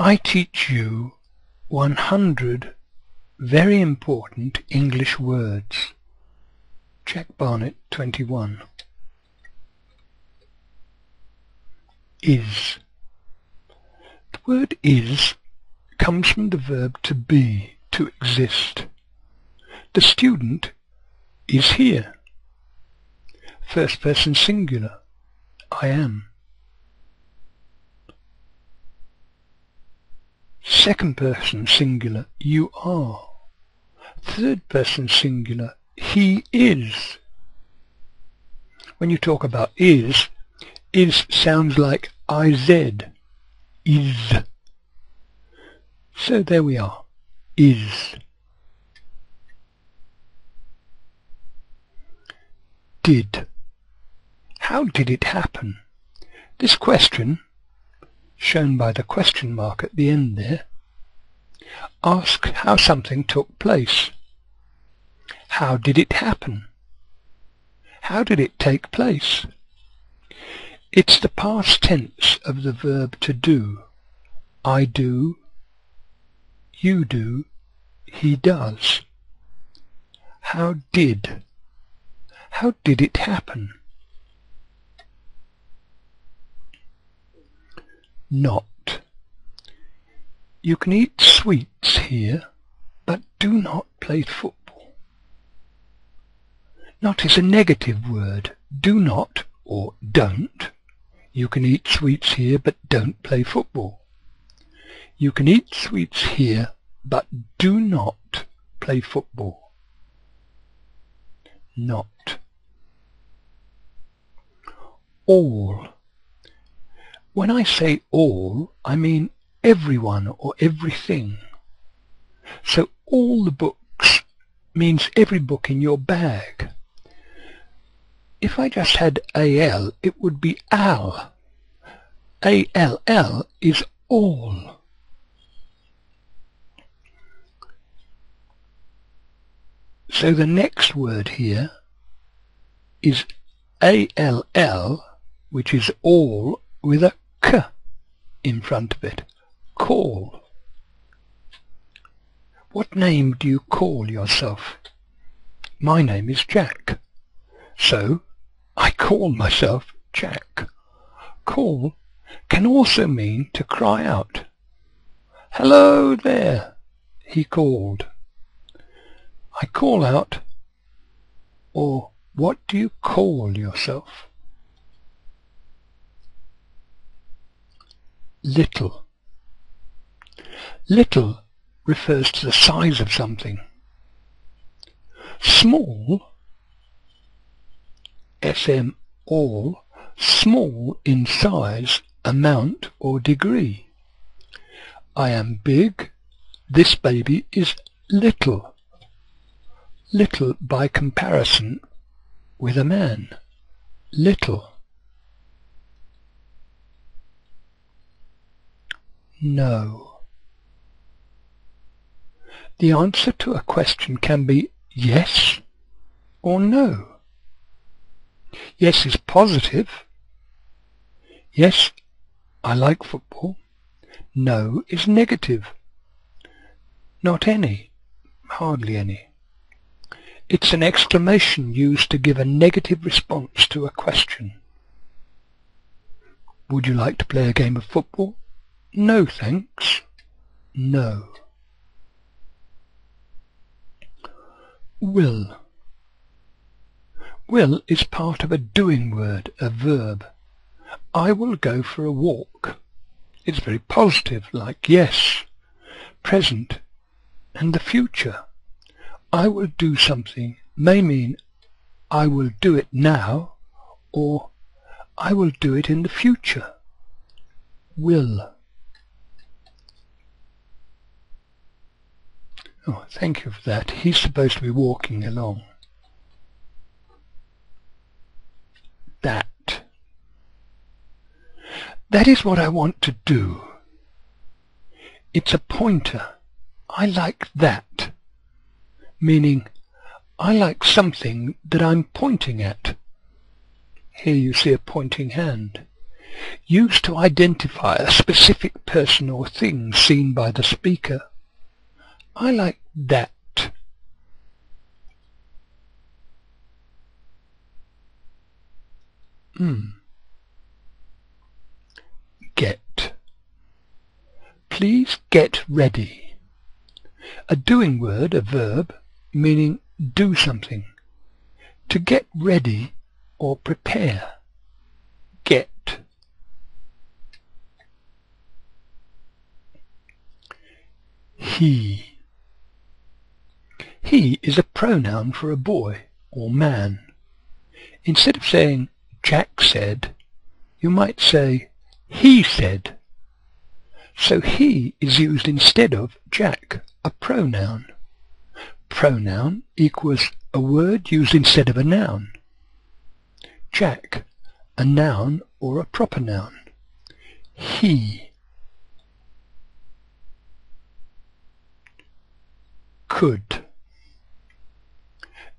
I teach you 100 very important English words. Jack Barnett, 21. Is. The word is comes from the verb to be, to exist. The student is here. First person singular, I am. Second person singular, you are. Third person singular, he is. When you talk about is sounds like IZ, is. So there we are, is. Did. How did it happen? This question, shown by the question mark at the end there, asks how something took place. How did it happen? How did it take place? It's the past tense of the verb to do. I do, you do, he does. How did? How did it happen? Not. You can eat sweets here, but do not play football. Not is a negative word. Do not or don't. You can eat sweets here, but don't play football. You can eat sweets here, but do not play football. Not. All. When I say all, I mean everyone or everything. So all the books means every book in your bag. If I just had AL, it would be AL. ALL is all. So the next word here is ALL, which is all with a K in front of it. Call. What name do you call yourself? My name is Jack. So I call myself Jack. Call can also mean to cry out. Hello there, he called. I call out. Or what do you call yourself? Little. Little refers to the size of something. Small, SM all, small in size, amount or degree. I am big, this baby is little. Little by comparison with a man. Little. No. The answer to a question can be yes or no. Yes is positive. Yes, I like football. No is negative. Not any. Hardly any. It's an exclamation used to give a negative response to a question. Would you like to play a game of football? No, thanks. No. Will. Will is part of a doing word, a verb. I will go for a walk. It's very positive, like yes, present, and the future. I will do something may mean I will do it now, or I will do it in the future. Will. Oh, thank you for that. He's supposed to be walking along. That. That is what I want to do. It's a pointer. I like that. Meaning, I like something that I'm pointing at. Here you see a pointing hand. Used to identify a specific person or thing seen by the speaker. I like that. Get. Please get ready. A doing word, a verb, meaning do something. To get ready or prepare. Get. He. He is a pronoun for a boy or man. Instead of saying Jack said, you might say he said. So he is used instead of Jack, a pronoun. Pronoun equals a word used instead of a noun. Jack, a noun or a proper noun. He. Could.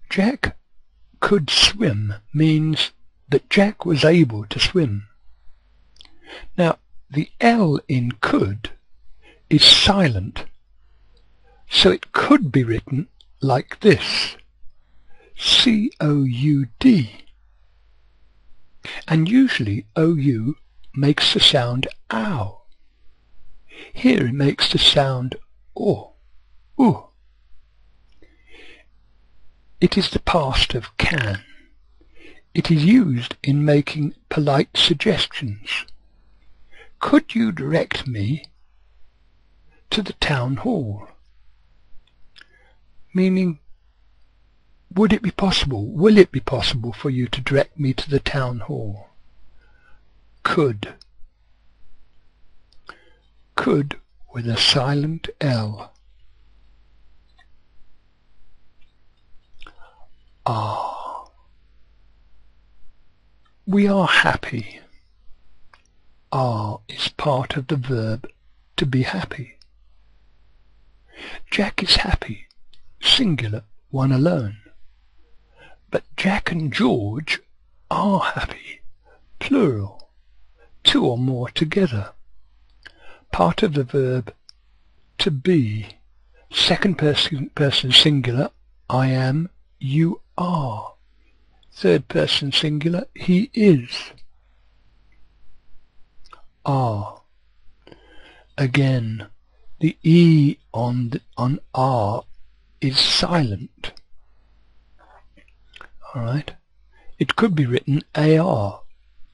Jack could swim means that Jack was able to swim. Now, the L in could is silent, so it could be written like this, C-O-U-D. And usually OU makes the sound ow. Here it makes the sound o, oo. It is the past of can. It is used in making polite suggestions. Could you direct me to the town hall? Meaning, would it be possible, will it be possible for you to direct me to the town hall? Could. Could with a silent L. Are. We are happy. Are is part of the verb to be happy. Jack is happy, singular, one alone. But Jack and George are happy, plural, two or more together. Part of the verb to be, second person singular, I am, you are. Third person singular, he is. Are. Again, the E on are is silent. Alright? It could be written AR,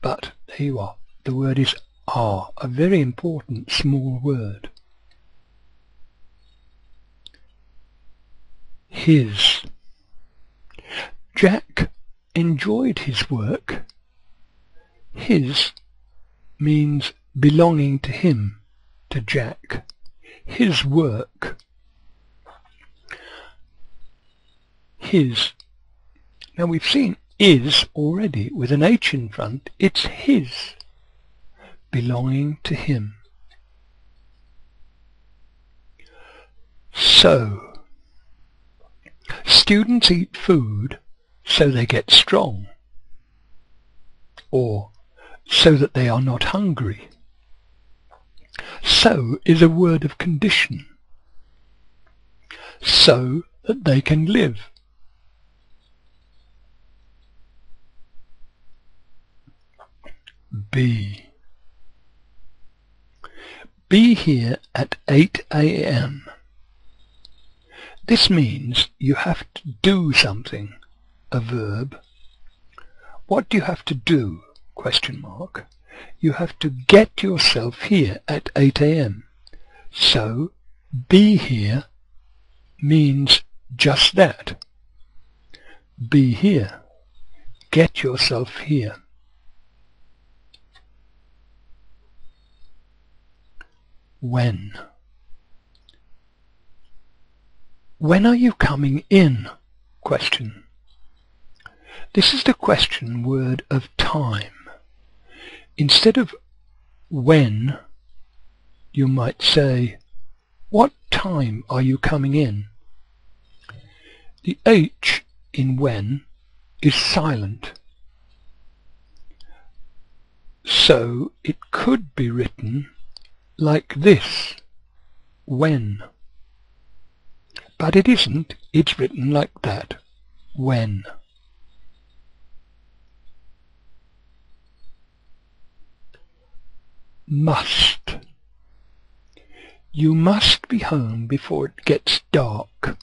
but there you are. The word is are, a very important small word. His. Jack enjoyed his work. His means belonging to him, to Jack. His work. His. Now we've seen is already with an H in front. It's his, belonging to him. So, students eat food so they get strong, or so that they are not hungry. So is a word of condition. So that they can live. Be. Be here at 8 a.m. This means you have to do something, a verb. What do you have to do? Question mark. You have to get yourself here at 8 a.m. So, be here means just that. Be here. Get yourself here. When. When are you coming in? Question. This is the question word of time. Instead of when, you might say, what time are you coming in? The H in when is silent. So it could be written like this, when. But it isn't, it's written like that, when. Must. You must be home before it gets dark.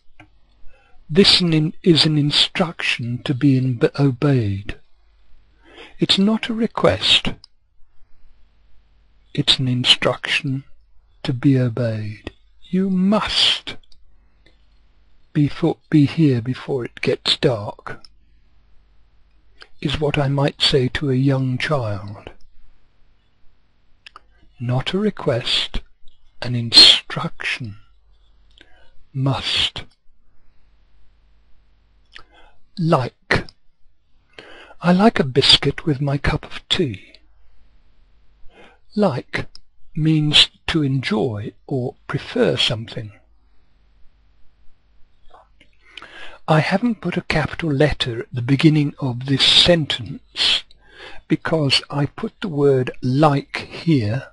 This is an instruction to be obeyed. It's not a request. It's an instruction to be obeyed. You must be here before it gets dark, is what I might say to a young child. Not a request, an instruction. Must. Like. I like a biscuit with my cup of tea. Like means to enjoy or prefer something. I haven't put a capital letter at the beginning of this sentence because I put the word like here,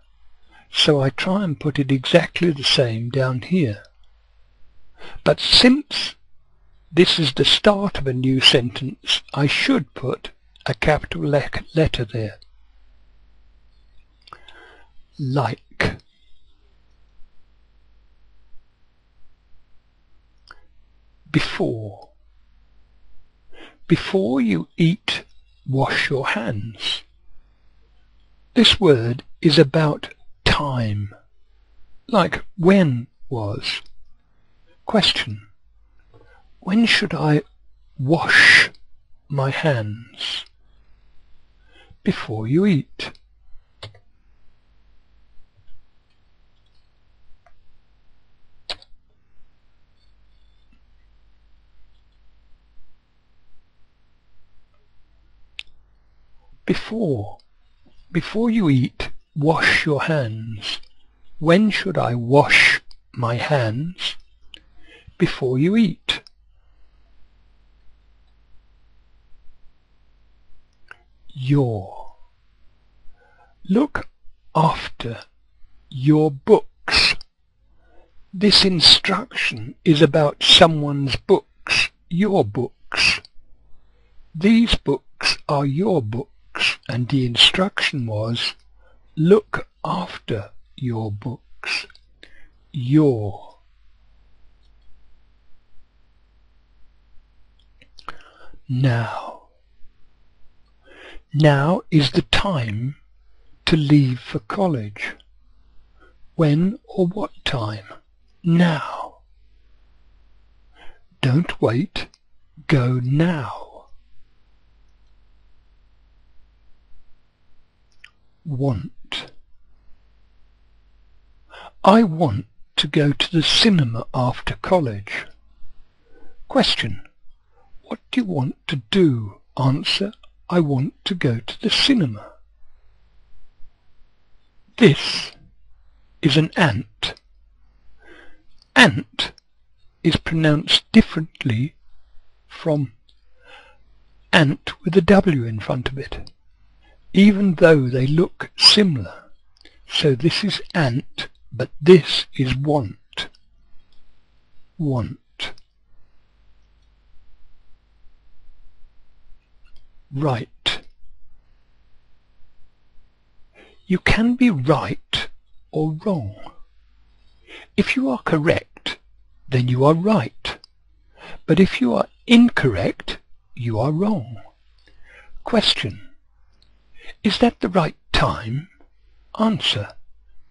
so I try and put it exactly the same down here. But since this is the start of a new sentence, I should put a capital letter there. Like. Before. Before you eat, wash your hands. This word is about time, like when was. Question. When should I wash my hands? Before you eat. Before you eat, wash your hands. When should I wash my hands? Before you eat. Your. Look after your books. This instruction is about someone's books, your books. These books are your books, and the instruction was, look after your books. Your. Now. Now is the time to leave for college. When or what time? Now. Don't wait. Go now. Want. I want to go to the cinema after college. Question. What do you want to do? Answer. I want to go to the cinema. This is an ant. Ant is pronounced differently from ant with a W in front of it, even though they look similar. So this is ant, but this is want. Want. Right. You can be right or wrong. If you are correct, then you are right. But if you are incorrect, you are wrong. Question. Is that the right time? Answer.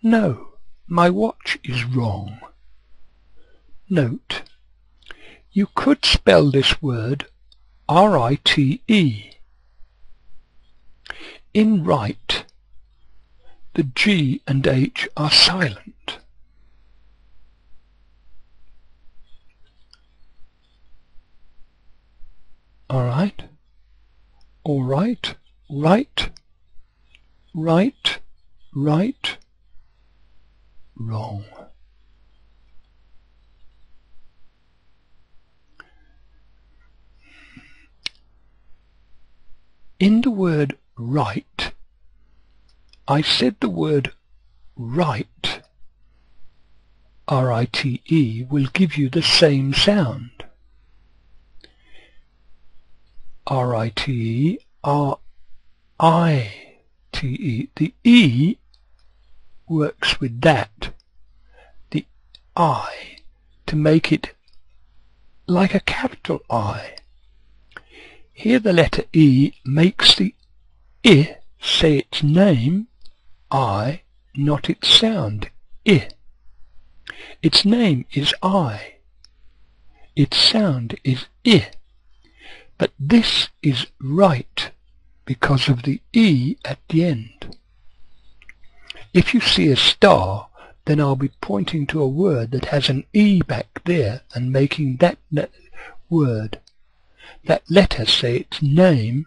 No, my watch is wrong. Note. You could spell this word R-I-T-E. In right, the G and H are silent. All right, right, wrong. In the word right, I said the word right, R-I-T-E, will give you the same sound. R-I-T-E, R-I-T-E. The E works with that, the I, to make it like a capital I. Here the letter E makes the I say its name, I, not its sound, I. Its name is I. Its sound is I. But this is right because of the E at the end. If you see a star, then I'll be pointing to a word that has an E back there and making that word, that letter, say its name,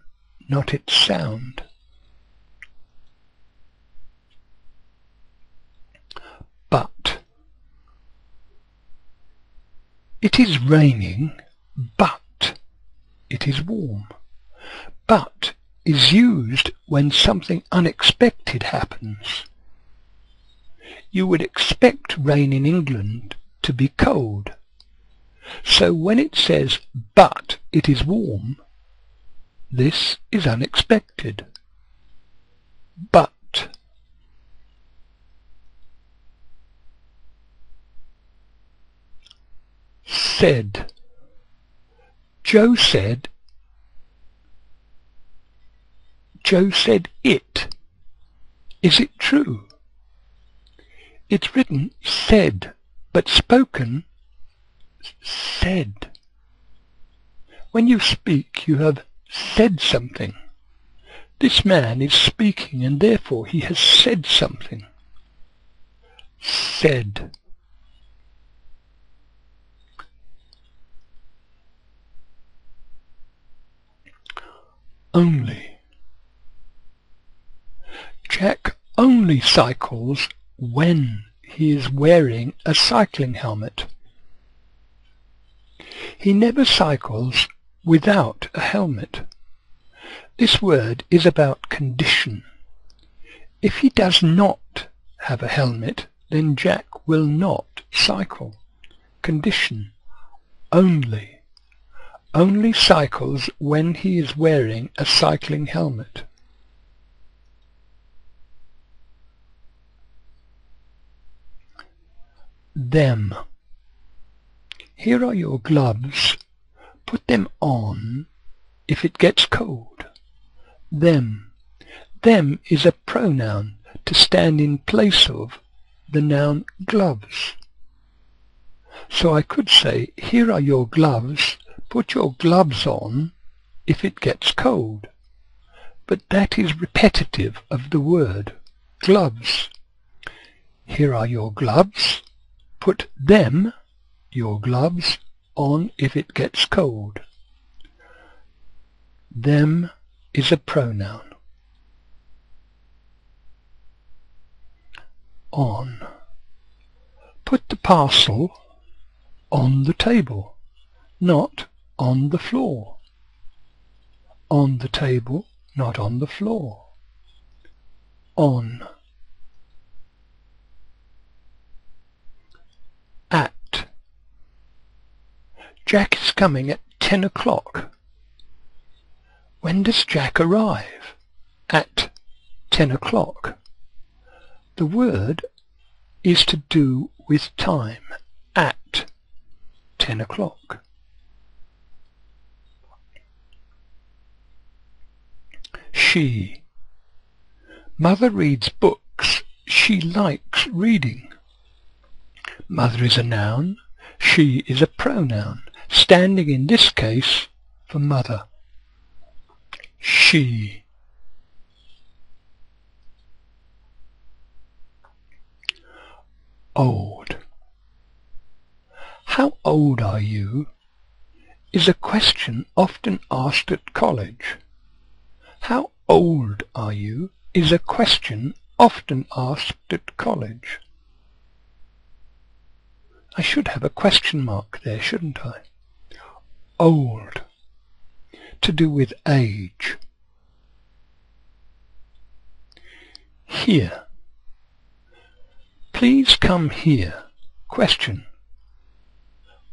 not its sound. But. It is raining, but it is warm. But is used when something unexpected happens. You would expect rain in England to be cold. So when it says, but it is warm, this is unexpected. But. Said. Joe said it. Is it true? It's written said, but spoken said. When you speak, you have said something. This man is speaking, and therefore he has said something. Said. Only. Jack only cycles when he is wearing a cycling helmet. He never cycles without a helmet. This word is about condition. If he does not have a helmet, then Jack will not cycle. Condition. Only. Only cycles when he is wearing a cycling helmet. Them. Here are your gloves. Put them on if it gets cold. Them. Them is a pronoun to stand in place of the noun gloves. So I could say, here are your gloves. Put your gloves on if it gets cold. But that is repetitive of the word gloves. Here are your gloves. Put them, your gloves, on if it gets cold. Them is a pronoun. On. Put the parcel on the table, not on the floor. On the table, not on the floor. On. At. Jack is coming at 10 o'clock. When does Jack arrive? At 10 o'clock. The word is to do with time. At 10 o'clock. She. Mother reads books. She likes reading. Mother is a noun. She is a pronoun, standing in this case for mother. She. Old. How old are you is a question often asked at college. How old are you is a question often asked at college. I should have a question mark there, shouldn't I? Old. To do with age. here. Please come here. Question.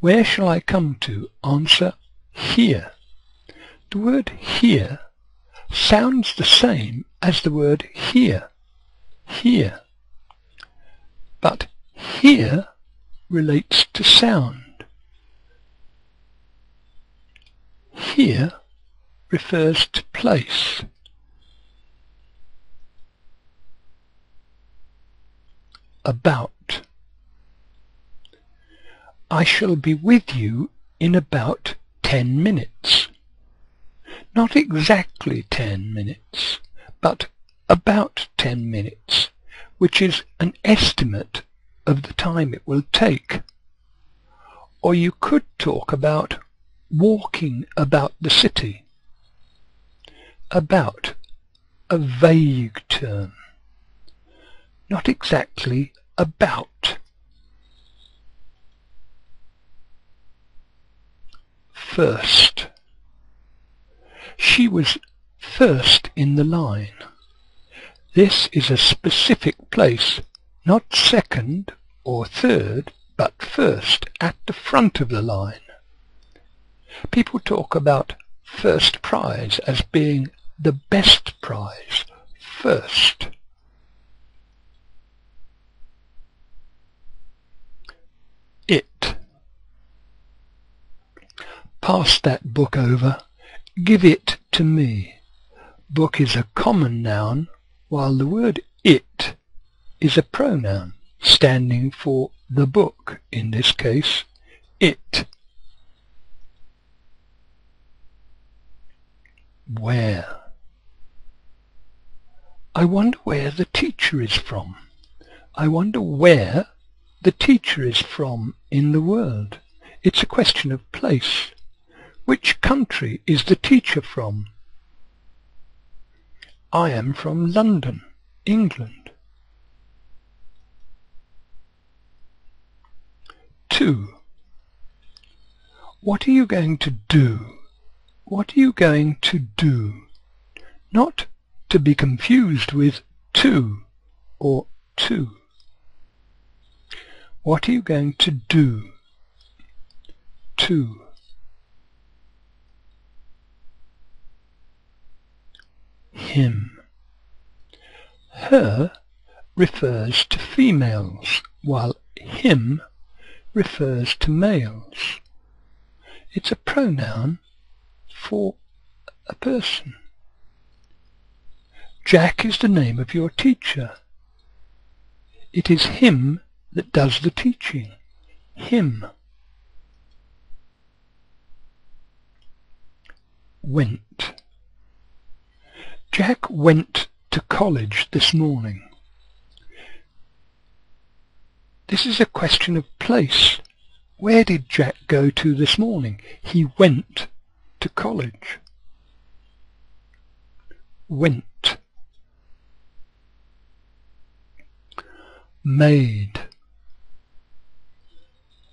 Where shall I come to? Answer, here. The word here sounds the same as the word here. Here. But here relates to sound. Here refers to place. About. I shall be with you in about 10 minutes. Not exactly 10 minutes, but about 10 minutes, which is an estimate of the time it will take. Or you could talk about walking about the city. About, a vague term. Not exactly about. First. She was first in the line. This is a specific place, not second or third, but first, at the front of the line. People talk about first prize as being the best prize, first. It. Pass that book over. Give it to me. Book is a common noun, while the word it is a pronoun, standing for the book, in this case, it. Where. I wonder where the teacher is from. I wonder where the teacher is from in the world. It's a question of place. Which country is the teacher from? I am from London, England. 2. What are you going to do? What are you going to do? Not to be confused with to or to. What are you going to do? To. Him. Her refers to females, while him refers to males. It's a pronoun for a person. Jack is the name of your teacher. It is him that does the teaching. Him. Went. Jack went to college this morning. This is a question of place. Where did Jack go to this morning? He went to college. Went. Made.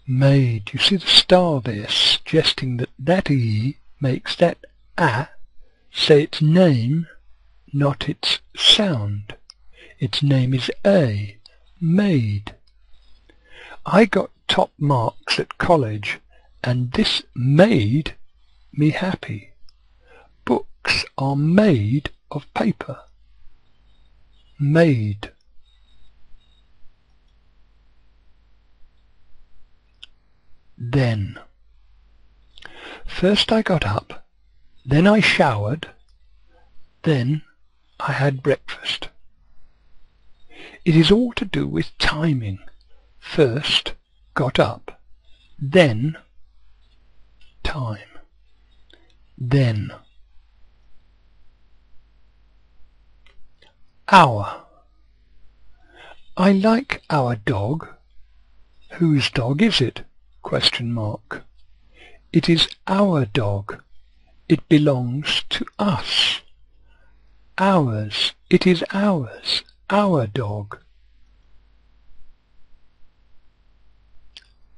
Made. You see the star there, suggesting that that E makes that A say its name, not its sound. Its name is A. Made. I got top marks at college, and this made me happy. Books are made of paper. Made. Then. First I got up, then I showered, then I had breakfast. It is all to do with timing. First got up, then time, then. Our. I like our dog. Whose dog is it? Question mark. It is our dog. It belongs to us. Ours. It is ours. Our dog.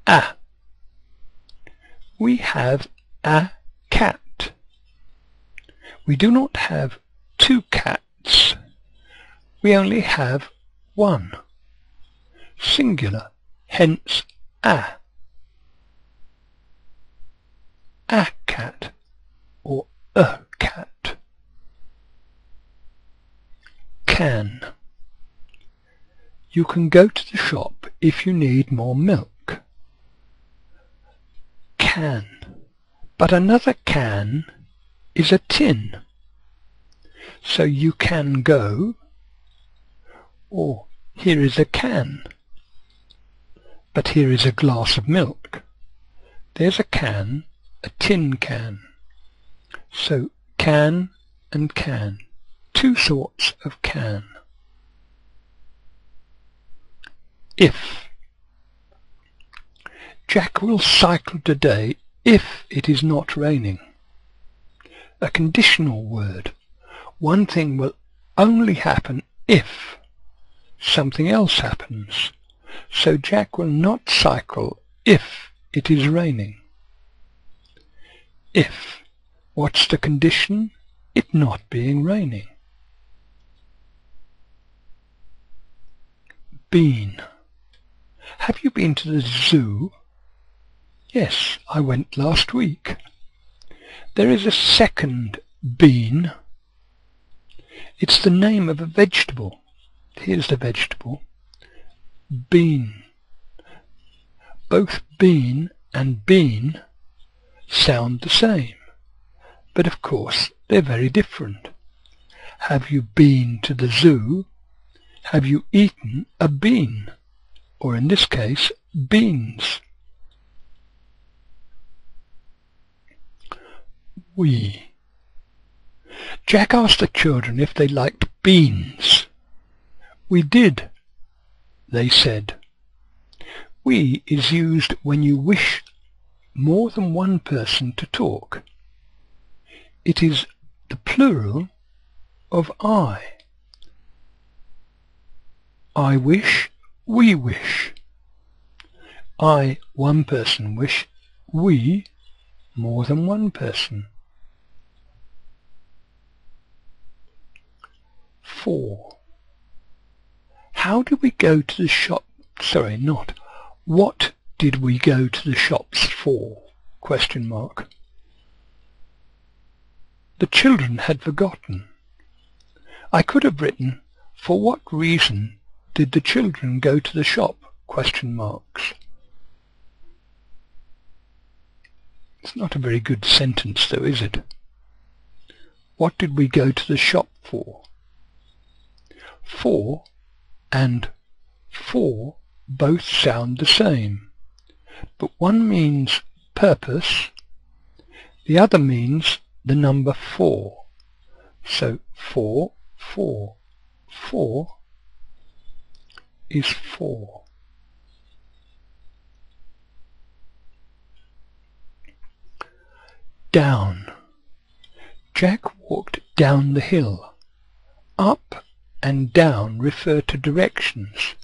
A. We have a cat. We do not have two cats. we only have one. Singular, hence a. A cat or a cat. Can. You can go to the shop if you need more milk. Can. But another can is a tin. So you can go, or here is a can. But here is a glass of milk. There's a can, a tin can. So can and can. Two sorts of can. If. Jack will cycle today if it is not raining. A conditional word. One thing will only happen if something else happens. So Jack will not cycle if it is raining. If. What's the condition? It not being raining. Been. Have you been to the zoo? Yes, I went last week. There is a second bean. It's the name of a vegetable. Here's the vegetable. Bean. Both bean and bean sound the same, but of course they're very different. Have you been to the zoo? Have you eaten a bean? Or in this case, beans. We. Jack asked the children if they liked beans. We did, they said. We is used when you wish more than one person to talk. It is the plural of I. I wish, we wish. I, one person wish, we, more than one person. 4. How did we go to the shop? Sorry, not. What did we go to the shops for? Question mark. The children had forgotten. I could have written, for what reason did the children go to the shop? Question marks. It's not a very good sentence though, is it? What did we go to the shop for? For and for both sound the same, but one means purpose, the other means the number 4. So 4 is 4. Down. Jack walked down the hill. Up and down refer to directions.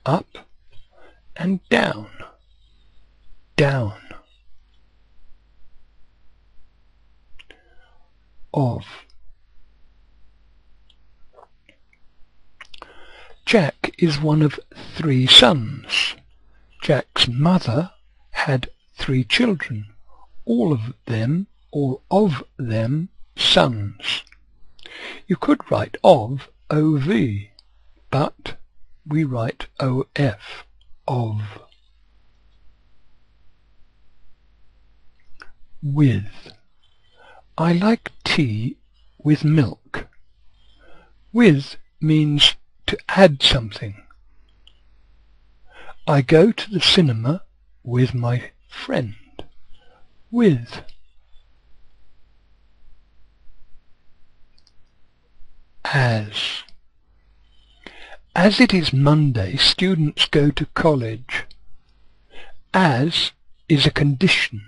Up and down. Down. Of. Jack is one of 3 sons. Jack's mother had 3 children, all of them sons. You could write of, ov, but we write of, of. With. I like tea with milk. With means to add something. I go to the cinema with my friend. With. As. As it is Monday, students go to college. As is a condition.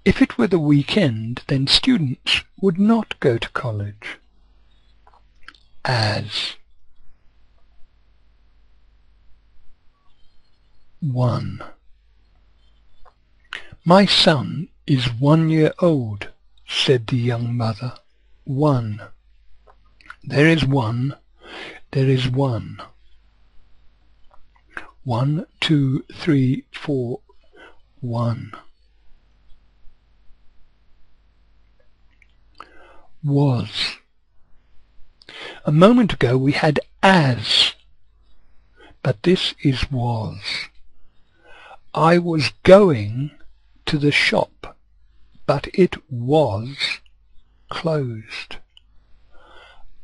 If it were the weekend, then students would not go to college. As. 1. My son is 1 year old, said the young mother. 1. There is 1. there is 1. 1, 2, 3, 4, 1. Was. A moment ago we had as, but this is was. I was going to the shop, but it was closed.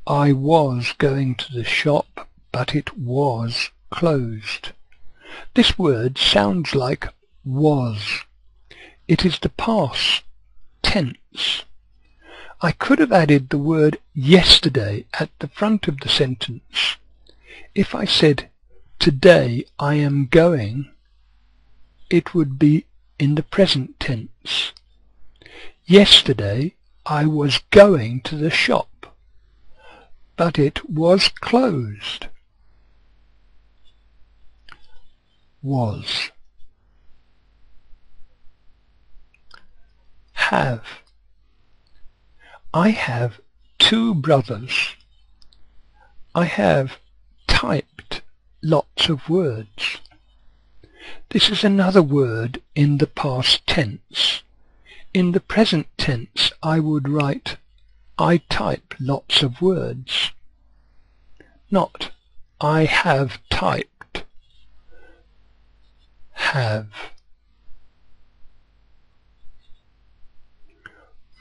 I was going to the shop, but it was closed. This word sounds like was. It is the past tense. I could have added the word yesterday at the front of the sentence. If I said, today I am going, it would be in the present tense. Yesterday I was going to the shop, but it was closed. Was. Have. I have 2 brothers. I have typed lots of words. This is another word in the past tense. In the present tense I would write I type lots of words, not I have typed. Have.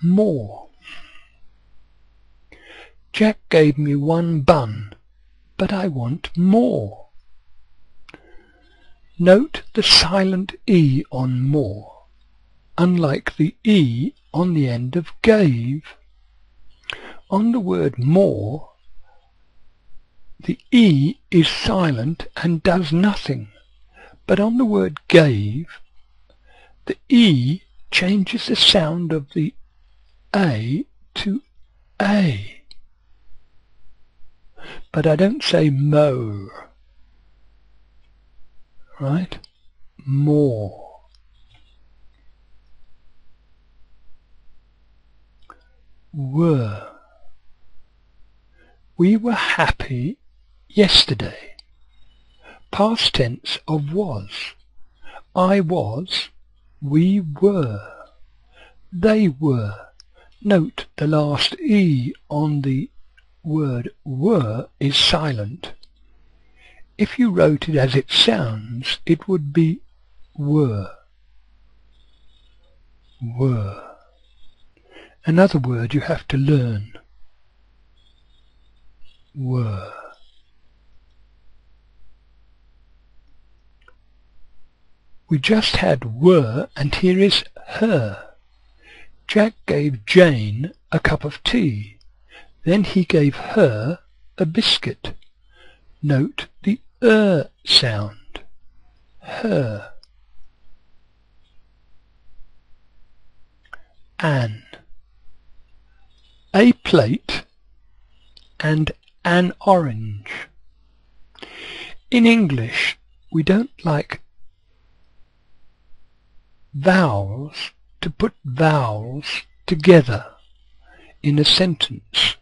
More. Jack gave me 1 bun, but I want more. Note the silent E on more, unlike the E on the end of gave. On the word more, the E is silent and does nothing, but on the word gave, the E changes the sound of the A to A. But I don't say mo, right? More. Were. We were happy yesterday. Past tense of was. I was, we were, they were. Note the last E on the word were is silent. If you wrote it as it sounds, it would be were. Were. Another word you have to learn. Were. We just had were, and here is her. Jack gave Jane a cup of tea. Then he gave her a biscuit. Note the sound. Her. An. A plate and an orange. In English, we don't like vowels to put vowels together in a sentence.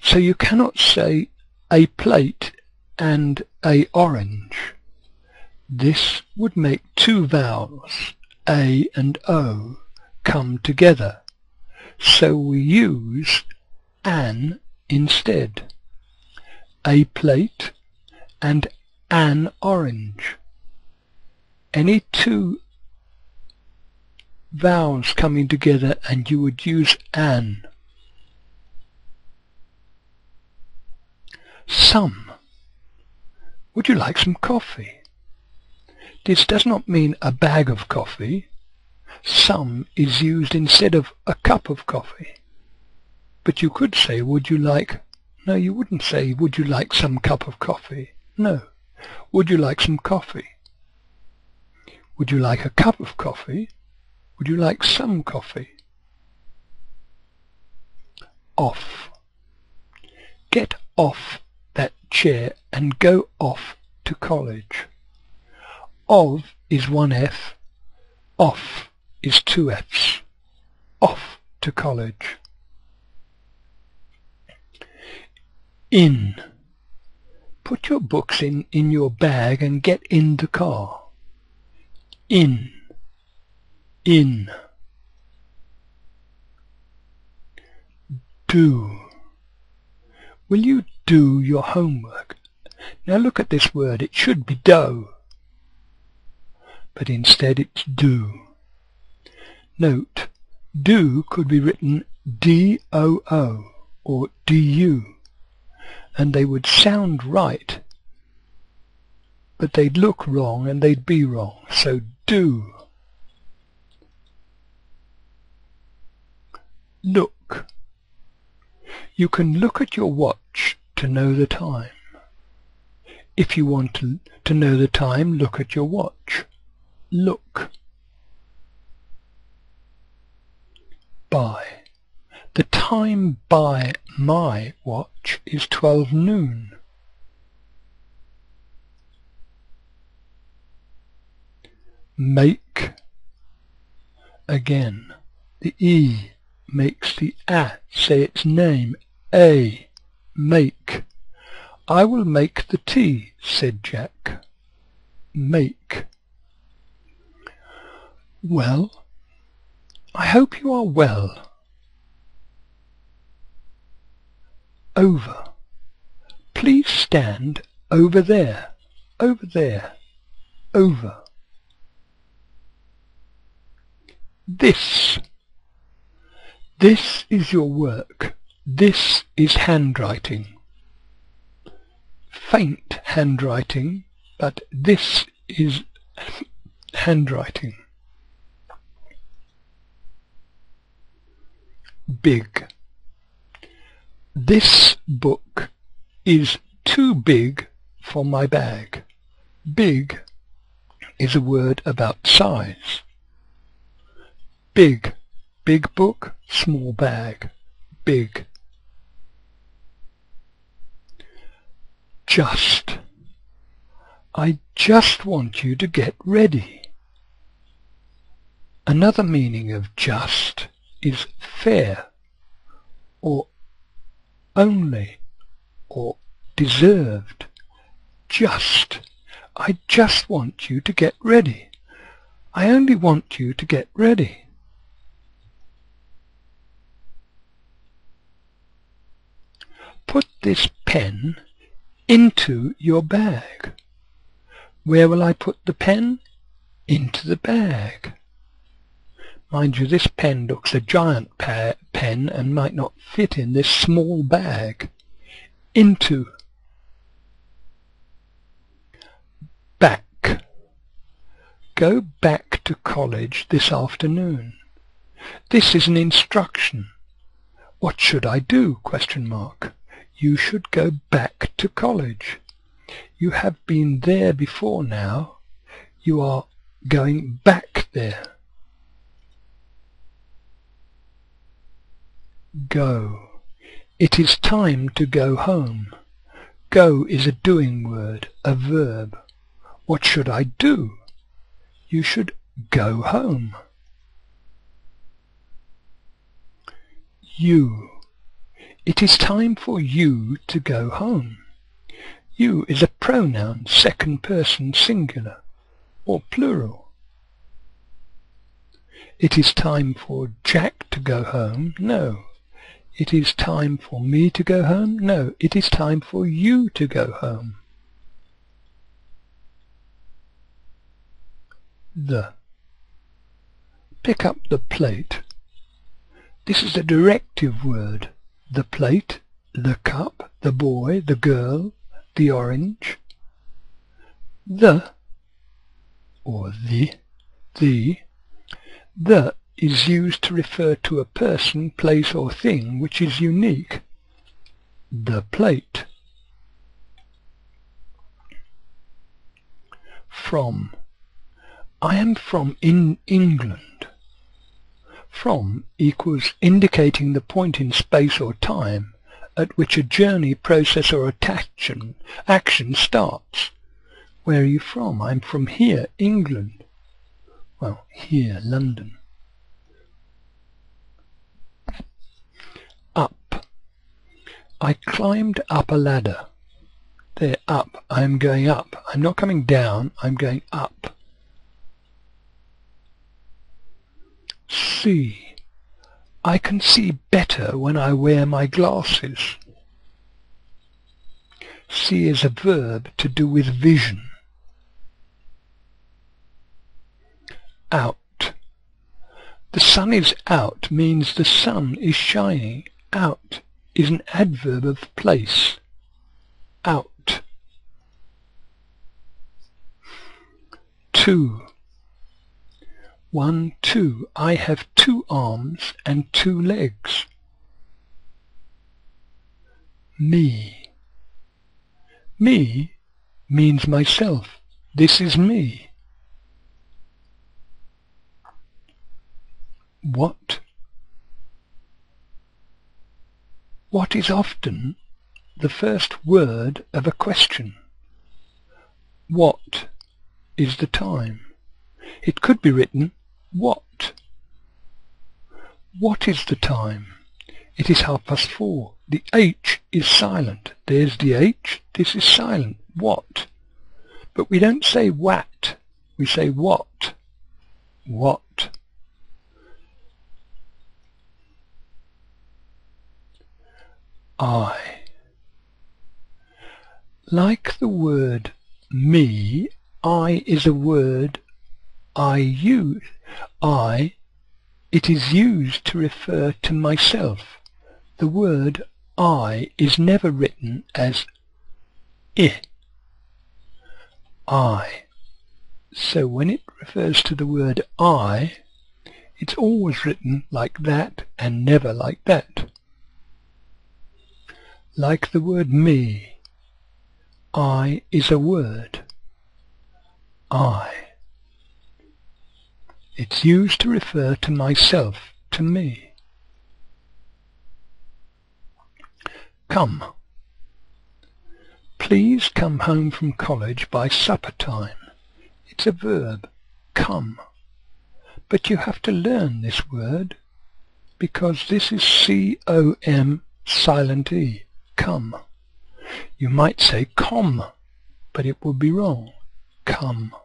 So you cannot say a plate and a orange. This would make 2 vowels, A and O, come together. So we use an instead. A plate and an orange. Any 2 vowels coming together and you would use an. Some. Would you like some coffee? This does not mean a bag of coffee. Some is used instead of a cup of coffee. But you could say, would you like... No, you wouldn't say, would you like some cup of coffee? No. Would you like some coffee? Would you like a cup of coffee? Would you like some coffee? Off. Get off that chair and go off to college. Of is 1 F. Off is 2 Fs. Off to college. In. Put your books in your bag and get in the car. In. In. Do. Will you do your homework? Now look at this word. It should be do, but instead it's do. Note, do could be written D-O-O or D-U, and they would sound right, but they'd look wrong and they'd be wrong. So do. Look. You can look at your watch to know the time. If you want to know the time, look at your watch. Look. By. The time by my watch is 12 noon. Make. Again, the E makes the A say its name. A. Make. I will make the tea, said Jack. Make. Well, I hope you are well. Over. Please stand over there. Over there. Over. This. This is your work. This is handwriting. Faint handwriting, but this is handwriting. Big. This book is too big for my bag. Big is a word about size. Big. Big book, small bag. Big. Just. I just want you to get ready. Another meaning of just is fair, or only, or deserved. Just. I just want you to get ready. I only want you to get ready. Put this pen into your bag. Where will I put the pen? Into the bag. Mind you, this pen looks a giant pen and might not fit in this small bag. Into. Back. Go back to college this afternoon. This is an instruction. What should I do? ? You should go back to college. You have been there before now. You are going back there. Go. It is time to go home. Go is a doing word, a verb. What should I do? You should go home. You. It is time for you to go home. You is a pronoun, second person singular, or plural. It is time for Jack to go home. No. It is time for me to go home. No. It is time for you to go home. The. Pick up the plate. This is a directive word. The plate, the cup, the boy, the girl, the orange. The, or the is used to refer to a person, place or thing which is unique. The plate. From. I am from England. From equals indicating the point in space or time at which a journey, process or action starts. Where are you from? I'm from here, England. Well, here, London. Up. I climbed up a ladder. There, up. I'm going up. I'm not coming down. I'm going up. See. I can see better when I wear my glasses. See is a verb to do with vision. Out. The sun is out means the sun is shining. Out is an adverb of place. Out. 2. 1, 2. I have 2 arms and 2 legs. Me. Me means myself. This is me. What? What is often the first word of a question? What is the time? It could be written, what? What is the time? It is 4:30. The H is silent. There's the H. This is silent. What? But we don't say what. We say what. What? I. Like the word me, I is a word I use. It is used to refer to myself. The word I is never written as I. So when it refers to the word I, it's always written like that and never like that. Like the word me, I is a word. I. It's used to refer to myself, to me. Come. Please come home from college by supper time. It's a verb, come. But you have to learn this word because this is C-O-M silent E, come. You might say com, but it would be wrong. Come.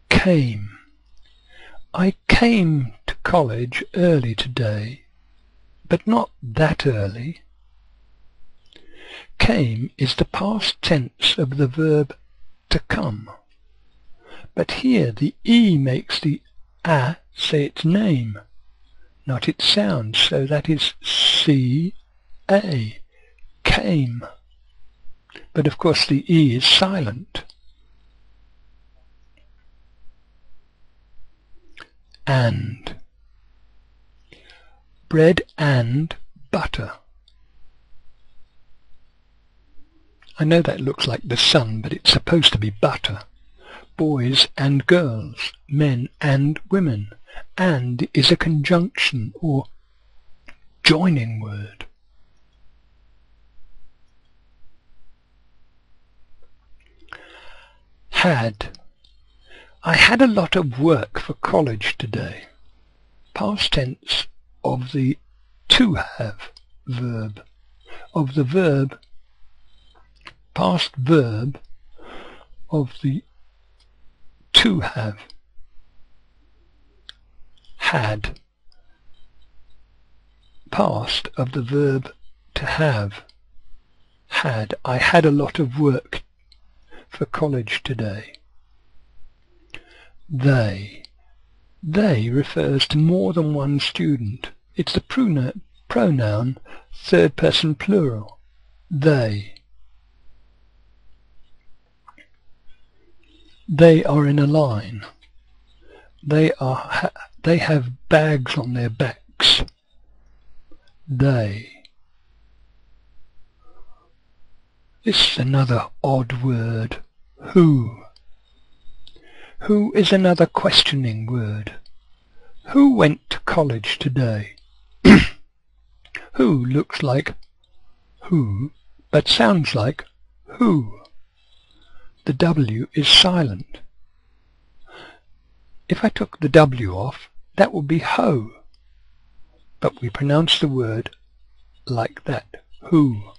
Came. I came to college early today, but not that early. Came is the past tense of the verb to come. But here the E makes the A say its name, not its sound, so that is C-A, came. But of course the E is silent. And. Bread and butter. I know that looks like the sun, but it's supposed to be butter. Boys and girls, men and women. And is a conjunction or joining word. Had. I had a lot of work for college today. Past tense of the to have verb. Of the verb, past verb of the to have. Had. Past of the verb to have. Had. I had a lot of work for college today. They. They refers to more than one student. It's the pronoun third person plural. They. They are in a line. They have bags on their backs. They. This is another odd word. Who. Who is another questioning word. Who went to college today? Who looks like who, but sounds like who. The W is silent. If I took the W off, that would be ho. But we pronounce the word like that. Who.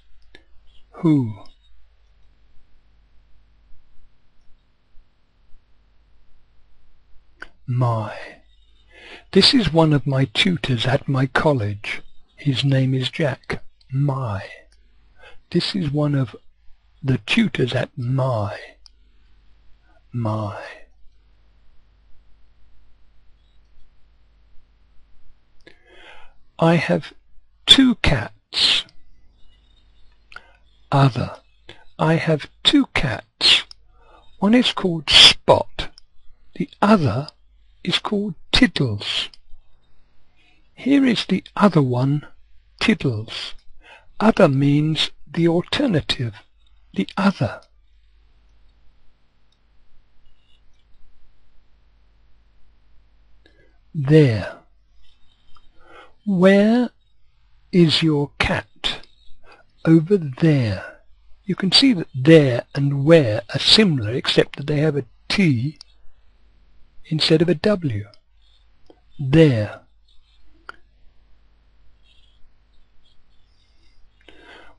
My. This is one of my tutors at my college. His name is Jack. My. This is one of the tutors at my. I have 2 cats. Other. I have 2 cats. One is called Spot. The other is called Tiddles. Here is the other one, Tiddles. Other means the alternative, the other. There. Where is your cat? Over there. You can see that there and where are similar except that they have a T instead of a W. There.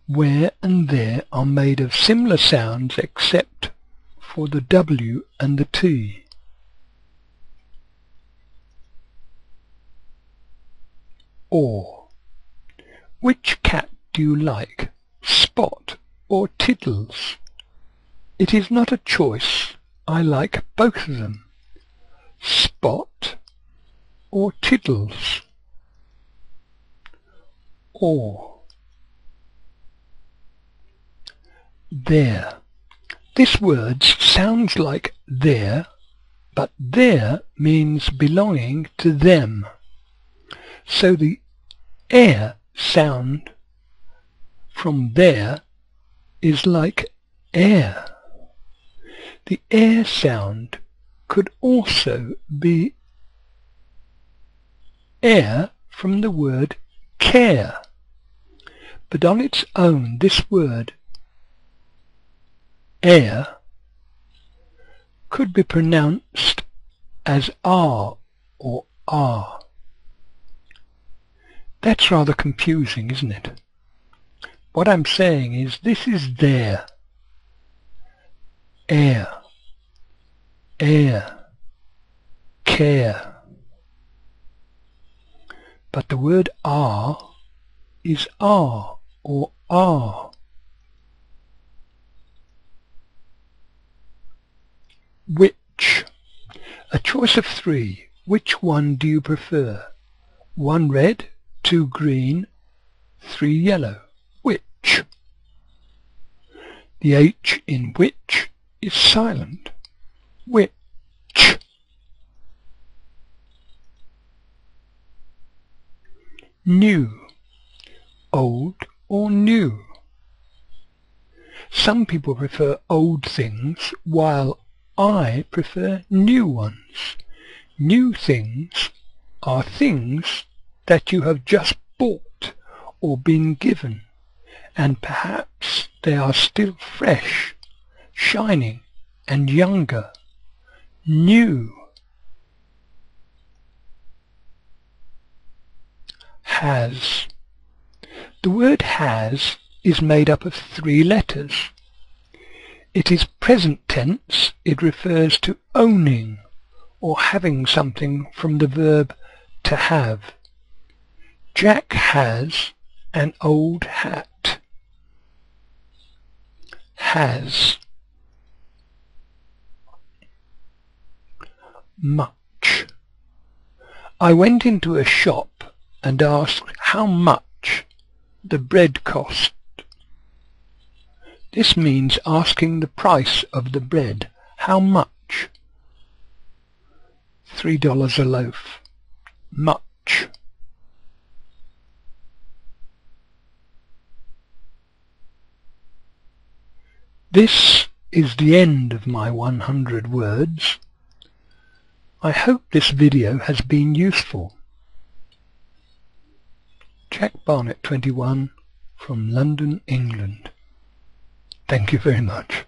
Where and there are made of similar sounds except for the W and the T. Or. Which cat do you like, Spot or Tiddles? It is not a choice. I like both of them. Spot or Tiddles. Or. There. This word sounds like there, but there means belonging to them. So the air sound from there is like air. The air sound could also be air from the word care, but on its own this word air could be pronounced as R or R. That's rather confusing, isn't it? What I'm saying is this is there. Air. Air. Care. But the word R is R or R. Which? A choice of 3. Which one do you prefer? 1 red, 2 green, 3 yellow. Which? The H in which is silent. Which? New. Old or new? Some people prefer old things while I prefer new ones. New things are things that you have just bought or been given, and perhaps they are still fresh, shining and younger. New. Has. The word has is made up of 3 letters. It is present tense. It refers to owning or having something from the verb to have. Jack has an old hat. Has. Much. I went into a shop and asked how much the bread cost. This means asking the price of the bread. How much? $3 a loaf. Much. This is the end of my 100 words. I hope this video has been useful. Jack Barnett 21 from London, England. Thank you very much.